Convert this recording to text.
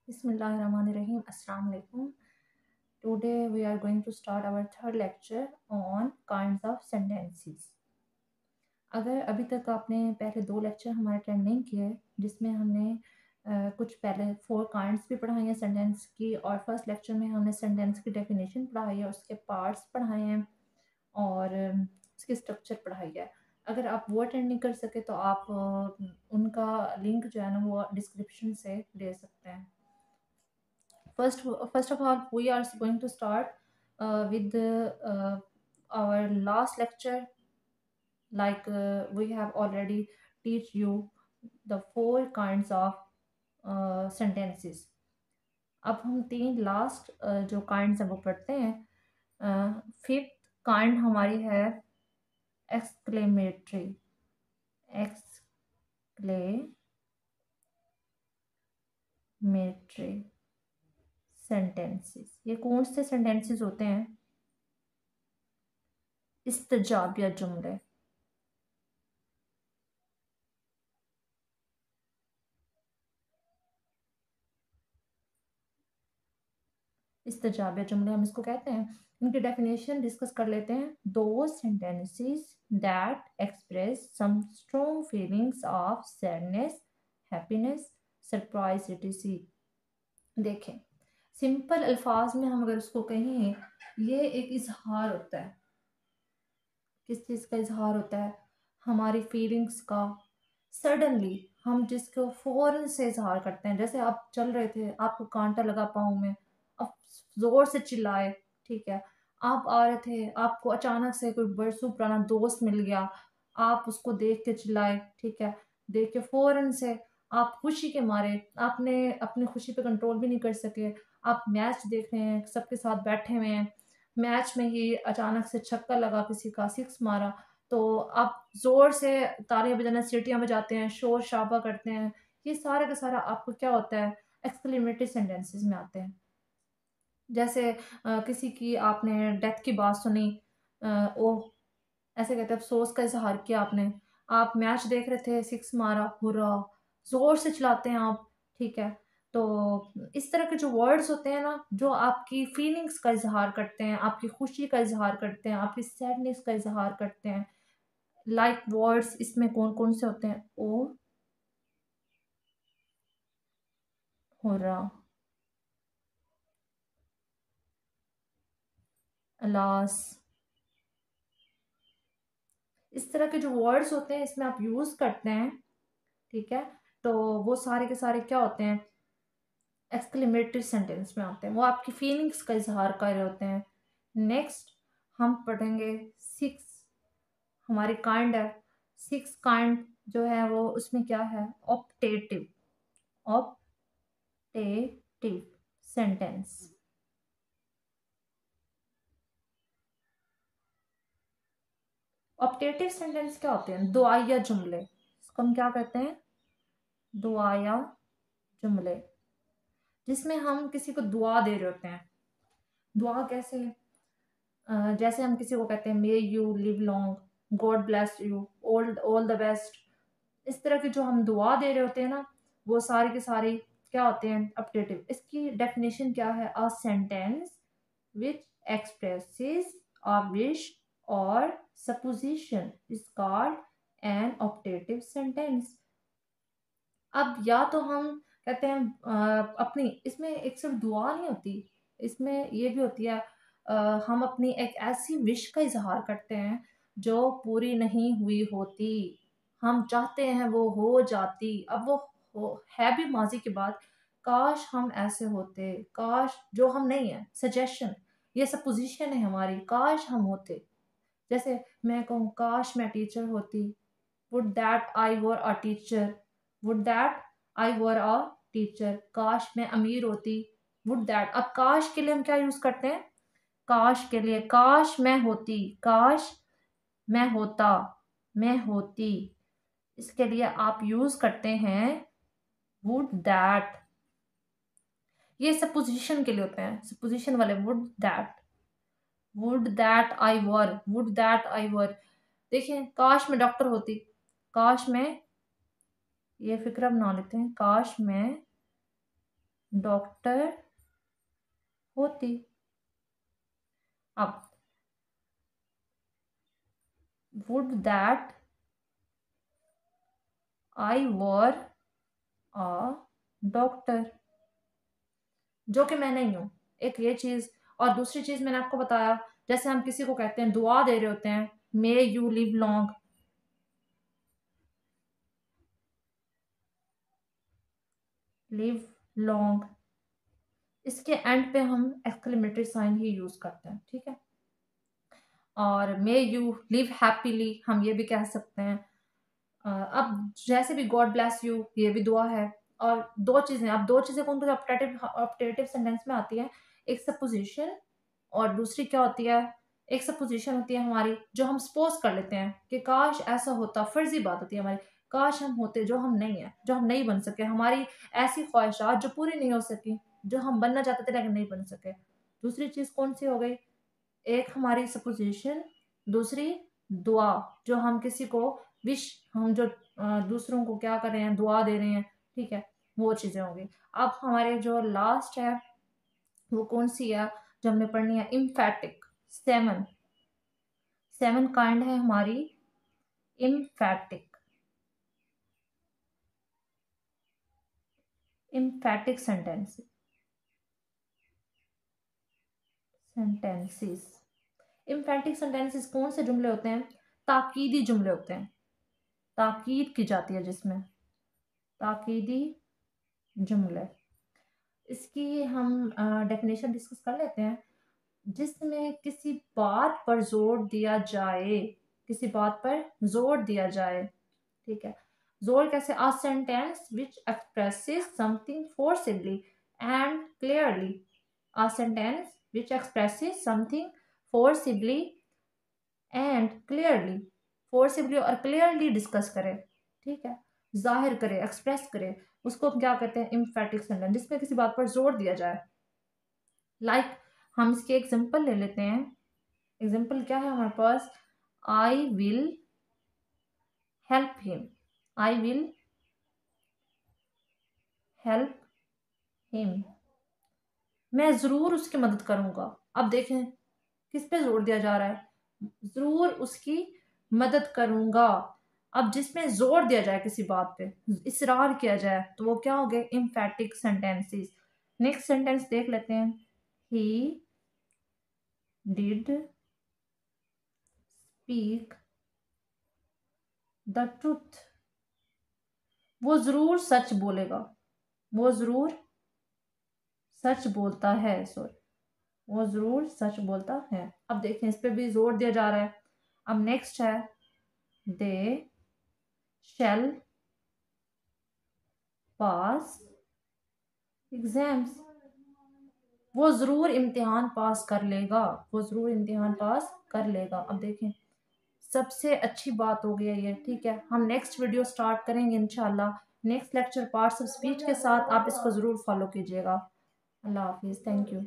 Bismillahirrahmanirrahim. Assalamu alaikum. Today we are going to start our third lecture on kinds of sentences. अगर अभी तक आपने पहले 2 lecture हमारे अटेंड नहीं किए जिसमें हमने कुछ पहले 4 काइंड्स भी पढ़ाई हैं सेंटेंस की और फर्स्ट लेक्चर में हमने सेंटेंस की डेफिनेशन पढ़ाई है, उसके पार्ट्स पढ़ाए हैं और उसकी स्ट्रक्चर पढ़ाई है। अगर आप वो अटेंड नहीं कर सके तो आप उनका लिंक जो है ना वो डिस्क्रिप्शन से ले सकते हैं। First of all, we are going to start with our last lecture. Like we have already teach you the 4 kinds of sentences. अब हम 3 लास्ट जो काइंड्स हैं वो पढ़ते हैं। फिफ्थ काइंड हमारी है एक्सक्लेमेटरी सेंटेंसेस। ये कौन से सेंटेंसेस होते हैं? इस्तजाबिया जुमले। इस्तजाबिया जुमले हम इसको कहते हैं। इनकी डेफिनेशन डिस्कस कर लेते हैं। दो sentences that express some strong feelings of sadness, happiness, surprise etc. देखें, सिंपल अल्फाज में हम अगर उसको कहें, ये एक इजहार होता है। किस चीज़ का इजहार होता है? हमारी फीलिंग्स का। सडनली हम जिसको फ़ौरन से इजहार करते हैं। जैसे आप चल रहे थे, आपको कांटा लगा पाँव में, आप ज़ोर से चिल्लाए, ठीक है। आप आ रहे थे, आपको अचानक से कोई बरसों पुराना दोस्त मिल गया, आप उसको देख के चिल्लाए, ठीक है। देख के फ़ौरन से आप खुशी के मारे, आपने अपनी खुशी पे कंट्रोल भी नहीं कर सके। आप मैच देख रहे हैं, सबके साथ बैठे हुए हैं, मैच में ही अचानक से छक्का लगा, किसी का सिक्स मारा, तो आप ज़ोर से तालियां बजाना, सीटियां बजाते हैं, शोर शराबा करते हैं। ये सारा का सारा आपको क्या होता है? एक्सक्लेमेटरी सेंटेंसेस में आते हैं। जैसे किसी की आपने डेथ की बात सुनी, ओह, ऐसे कहते हैं, अफसोस का इजहार किया आपने। आप मैच देख रहे थे, सिक्स मारा, हुर्रा, ज़ोर से चिल्लाते हैं आप, ठीक है। तो इस तरह के जो वर्ड्स होते हैं ना, जो आपकी फीलिंग्स का इजहार करते हैं, आपकी खुशी का इजहार करते हैं, आपकी सैडनेस का इजहार करते हैं। लाइक वर्ड्स इसमें कौन कौन से होते हैं? ओ, हुर्रा, अलास। इस तरह के जो वर्ड्स होते हैं इसमें आप यूज़ करते हैं, ठीक है। तो वो सारे के सारे क्या होते हैं? एक्सक्लेमेटरी सेंटेंस में आते हैं। वो आपकी फीलिंग्स का इजहार कर रहे होते हैं। नेक्स्ट हम पढ़ेंगे सिक्स, हमारी काइंड है। सिक्स काइंड जो है वो उसमें क्या है? Optative optative sentence. Optative sentence क्या होते हैं? दुआया जुमले। इसको हम क्या कहते हैं? दुआया जुमले, जिसमें हम किसी को दुआ दे रहे होते हैं। दुआ कैसे? जैसे हम किसी को कहते हैं may you live long, God bless you, all all the best. इस तरह की जो हम दुआ दे रहे होते हैं ना, वो सारे के सारे क्या होते हैं? ऑप्टेटिव। इसकी डेफिनेशन क्या है? A sentence which expresses a wish और supposition is called an optative sentence. अब या तो हम कहते हैं अपनी, इसमें एक सिर्फ दुआ नहीं होती, इसमें ये भी होती है, हम अपनी एक ऐसी विश का इजहार करते हैं जो पूरी नहीं हुई होती। हम चाहते हैं वो हो जाती, अब वो है भी माजी की बात। काश हम ऐसे होते, काश, जो हम नहीं है, सजेशन, ये सब पोजीशन है हमारी, काश हम होते। जैसे मैं कहूँ काश मैं टीचर होती, would that I were a teacher, would that I were a teacher. काश मैं अमीर होती, वुड दैट। अब काश के लिए हम क्या यूज करते हैं? काश के लिए काश मैं होती, काश मैं होता, मैं होती, इसके लिए आप यूज करते हैं वुड दैट। ये सपोजिशन के लिए होते हैं, सपोजिशन वाले would that. Would that I were, would that I were. देखिए, काश मैं डॉक्टर होती, काश मैं, ये फिक्र बना लेते हैं, काश मैं डॉक्टर होती। अब would that I were a doctor, जो कि मैं नहीं हूं, एक ये चीज। और दूसरी चीज मैंने आपको बताया, जैसे हम किसी को कहते हैं, दुआ दे रहे होते हैं, may you live long, live long, इसके एंड पे हम एक्सक्लेमेटरी साइन ही यूज करते हैं, ठीक है। और मे यू लिव हैप्पीली हम ये भी कह सकते हैं। अब जैसे भी गॉड ब्लेस यू, ये भी दुआ है। और दो चीजें, अब दो चीजें कौन कौन ऑप्टेटिव सेंटेंस में आती है, एक सपोजिशन और दूसरी क्या होती है, एक सपोजिशन होती है हमारी जो हम सपोज कर लेते हैं कि काश ऐसा होता, फर्जी बात होती है हमारी, काश हम होते जो हम नहीं है, जो हम नहीं बन सके, हमारी ऐसी ख्वाहिशात जो पूरी नहीं हो सकी, जो हम बनना चाहते थे लेकिन नहीं बन सके। दूसरी चीज कौन सी हो गई, एक हमारी सपोजिशन, दूसरी दुआ, जो हम किसी को विश, हम जो दूसरों को क्या कर रहे हैं, दुआ दे रहे हैं, ठीक है, वो चीजें होंगी। अब हमारे जो लास्ट है वो कौन सी है जो हमने पढ़नी है, इम्फेटिक। सेवन, सेवन काइंड है हमारी emphatic, emphatic sentences, sentences. Emphatic sentences कौन से जुमले होते हैं, ताकीदी जुमले होते हैं, ताकीद की जाती है जिसमें, ताकीदी जुमले। इसकी हम डेफिनेशन डिस्कस कर लेते हैं, जिसमें किसी बात पर जोर दिया जाए, किसी बात पर जोर दिया जाए, ठीक है। जोर कैसे, अ sentence which expresses something forcibly and clearly, a sentence which expresses something forcibly and clearly, forcibly और क्लियरली डिस्कस करें, ठीक है, जाहिर करे, एक्सप्रेस करे, उसको हम क्या कहते हैं, इम्फेटिक सेंटेंस, जिसमें किसी बात पर जोर दिया जाए। लाइक हम इसके एग्जांपल ले लेते हैं। एग्जांपल क्या है हमारे पास, I will help him, I will help him, मैं जरूर उसकी मदद करूंगा। अब देखें किस पे जोर दिया जा रहा है, जरूर उसकी मदद करूंगा। अब जिसमें जोर दिया जाए किसी बात पे, इसरार किया जाए, तो वो क्या हो गए, इम्फेटिक सेंटेंसेस। नेक्स्ट सेंटेंस देख लेते हैं, he did speak the truth, वो जरूर सच बोलेगा, वो जरूर सच बोलता है, सॉरी, वो जरूर सच बोलता है। अब देखें इस पे भी जोर दिया जा रहा है। अब नेक्स्ट है, दे शैल पास एग्जाम्स, वो जरूर इम्तिहान पास कर लेगा, वो जरूर इम्तिहान पास कर लेगा। अब देखें सबसे अच्छी बात हो गई है ये, ठीक है। हम नेक्स्ट वीडियो स्टार्ट करेंगे इंशाल्लाह, next lecture parts of speech के साथ, आप इसको ज़रूर फॉलो कीजिएगा। अल्लाह हाफिज़, थैंक यू।